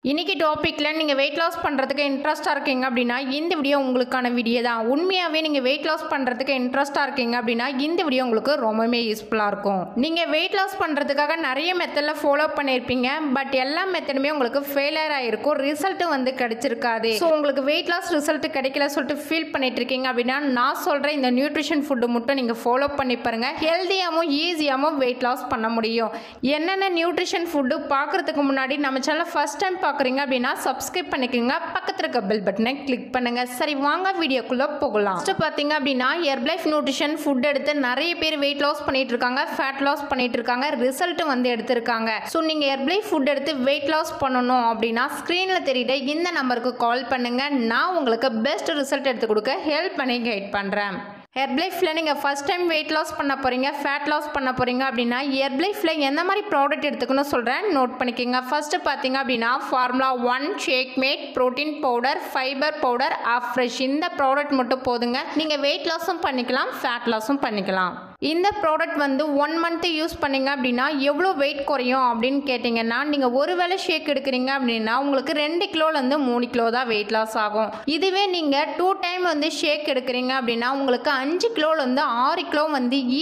இன்னைக்கு டாபிக்ல நீங்க வெயிட் லாஸ் பண்றதுக்கு இன்ட்ரெஸ்டா இருக்கீங்க அப்படின்னா இந்த வீடியோ உங்களுக்கான வீடியோ தான். உண்மையாவே நீங்க வெயிட் லாஸ் பண்றதுக்கு இன்ட்ரெஸ்டா இருக்கீங்க அப்படின்னா இந்த வீடியோ உங்களுக்கு ரொம்பவே யூஸ்ஃபுல்லா இருக்கும். நீங்க வெயிட் லாஸ் பண்றதுக்காக நிறைய மெத்தட்ல ஃபாலோ பண்ணிருப்பீங்க. பட் எல்லா மெத்தடுமே உங்களுக்கு ஃபெயிலியர் ஆயிருக்கும். ரிசல்ட் கிடைச்சிருக்காது. ஸோ உங்களுக்கு வெயிட் லாஸ் ரிசல்ட் கிடைக்கல சொல்லிட்டு ஃபீல் பண்ணிட்டு இருக்கீங்க அப்படின்னா நான் சொல்ற இந்த நியூட்ரிஷன் ஃபுட் மட்டும் நீங்க ஃபாலோ பண்ணி பாருங்க. ஹெல்தியாவும் ஈஸியாவும் வெயிட் லாஸ் பண்ண முடியும். என்னென்ன நியூட்ரிஷன் ஃபுட் பார்க்கறதுக்கு முன்னாடி நம்ம சேனல் ஃபர்ஸ்ட் டைம் பார்க்குறீங்க அப்படின்னா சப்ஸ்கிரைப் பண்ணிக்கோங்க. பக்கத்தில் இருக்க பெல் பட்டனை கிளிக் பண்ணுங்க. சரி வாங்க வீடியோக்குள்ள போகலாம். ஃபர்ஸ்ட் பார்த்தீங்க அப்படின்னா ஹெர்பலைஃப் நியூட்ரிஷன் ஃபுட் எடுத்து நிறைய பேர் வெயிட் லாஸ் பண்ணிட்டு இருக்காங்க, ஃபேட் லாஸ் பண்ணிட்டு இருக்காங்க, ரிசல்ட் எடுத்திருக்காங்க. ஸோ நீங்க ஹெர்பலைஃப் ஃபுட் எடுத்து வெயிட் லாஸ் பண்ணணும் அப்படின்னா ஸ்க்ரீன்ல தெரியுற இந்த நம்பருக்கு கால் பண்ணுங்க. நான் உங்களுக்கு பெஸ்ட் ரிசல்ட் எடுத்து கொடுக்க ஹெல்ப் பண்ணி கைட் பண்றேன். ஹெர்பலைஃப்ல நீங்கள் ஃபர்ஸ்ட் டைம் வெயிட் லாஸ் பண்ண போகிறீங்க, ஃபேட் லாஸ் பண்ண போகிறீங்க அப்படின்னா ஹெர்பலைஃப்ல எந்த மாதிரி ப்ராடக்ட் எடுத்துக்கணும் சொல்கிறேன், நோட் பண்ணிக்கோங்க. ஃபர்ஸ்ட் பார்த்தீங்க அப்படின்னா formula 1 shake mate protein powder fibre powder ஆஃப்ரெஷ் இந்த ப்ராடக்ட் மட்டும் போதுங்க. நீங்கள் வெயிட் லாஸும் பண்ணிக்கலாம், ஃபேட் லாஸும் பண்ணிக்கலாம். இந்த ப்ராடக்ட் 1 மந்த் யூஸ் பண்ணீங்க அப்படின்னா எவ்வளோ வெயிட் குறையும் அப்படின்னு கேட்டிங்கன்னா நீங்கள் ஒரு வேளை ஷேக் எடுக்கிறீங்க அப்படின்னா உங்களுக்கு 2 கிலோலேருந்து 3 கிலோ தான் வெயிட் லாஸ் ஆகும். இதுவே நீங்கள் 2 டைம் ஷேக் எடுக்கிறீங்க அப்படின்னா உங்களுக்கு 5 கிலோலேருந்து 6 கிலோ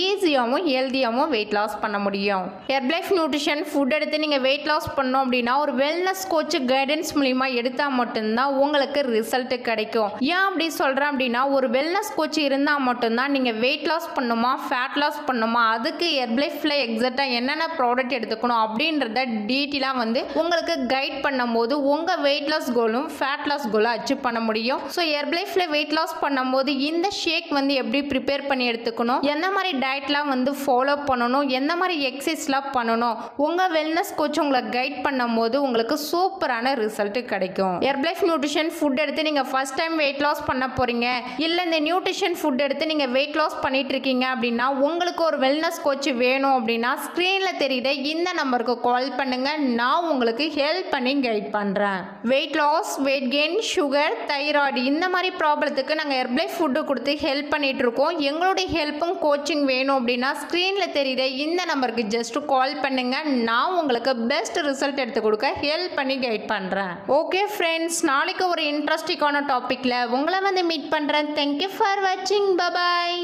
ஈஸியாகவும் ஹெல்தியாகவும் வெயிட் லாஸ் பண்ண முடியும். ஹெர்பலைஃப் நியூட்ரிஷன் ஃபுட் எடுத்து நீங்கள் வெயிட் லாஸ் பண்ணோம் அப்படின்னா ஒரு வெல்னஸ் கோச் கைடன்ஸ் மூலிமா எடுத்தால் மட்டும்தான் உங்களுக்கு ரிசல்ட் கிடைக்கும். ஏன் அப்படி சொல்கிறேன் அப்படின்னா ஒரு வெல்னஸ் கோச் இருந்தால் மட்டும்தான் நீங்கள் வெயிட் லாஸ் பண்ணுமா ஃபேட் லாஸ் பண்ணுமா அதுக்கு ஹெர்பலைஃப்ல எக்ஸாக்டா என்னென்ன ப்ராடக்ட் எடுத்துக்கணும் அப்படின்றத டீட்டெயிலாக உங்களுக்கு கைட் பண்ணும்போது உங்கள் வெயிட் லாஸ் கோலும் ஃபேட் லாஸ் கோலும் அச்சீவ் பண்ண முடியும். ஸோ ஹெர்பலைஃப்ல வெயிட் லாஸ் பண்ணும்போது இந்த ஷேக் எப்படி ப்ரிப்பேர் பண்ணி எடுத்துக்கணும், எந்த மாதிரி டயட்லாம் ஃபாலோ பண்ணணும், எந்த மாதிரி எக்ஸசைஸ்லாம் பண்ணணும், உங்கள் வெல்னஸ் கோச் உங்களை கைட் பண்ணும்போது உங்களுக்கு சூப்பரான ரிசல்ட் கிடைக்கும். ஹெர்பலைஃப் நியூட்ரிஷன் ஃபுட் எடுத்து நீங்கள் ஃபர்ஸ்ட் டைம் வெயிட் லாஸ் பண்ண போறீங்க, இல்லை இந்த நியூட்ரிஷன் ஃபுட் எடுத்து நீங்கள் வெயிட் லாஸ் பண்ணிட்டு இருக்கீங்க அப்படின்னா உங்களுக்கு ஒரு வெல்னஸ் கோச் வேணும் அப்படின்னா ஸ்க்ரீன்ல தெரியுற இந்த நம்பருக்கு கால் பண்ணுங்க. நான் உங்களுக்கு ஹெல்ப் பண்ணி கைட் பண்றேன். Weight loss, weight gain, sugar, thyroid இந்த மாதிரி ப்ராப்ளத்துக்கு நாங்கள் ஹெர்பலைஃப் ஃபுட்டு கொடுத்து ஹெல்ப் பண்ணிட்டு இருக்கோம். எங்களுடைய ஹெல்ப்பும் கோச்சிங் வேணும் அப்படின்னா ஸ்க்ரீன்ல தெரியுற இந்த நம்பருக்கு ஜஸ்ட் கால் பண்ணுங்க. நான் உங்களுக்கு பெஸ்ட் ரிசல்ட் எடுத்து கொடுக்க ஹெல்ப் பண்ணி கைட் பண்றேன். ஓகே ஃப்ரெண்ட்ஸ், நாளைக்கு ஒரு இன்ட்ரெஸ்டிங்கான டாபிக்ல உங்களை மீட் பண்றேன். தேங்க்யூ ஃபார் வாட்சிங். Bye bye.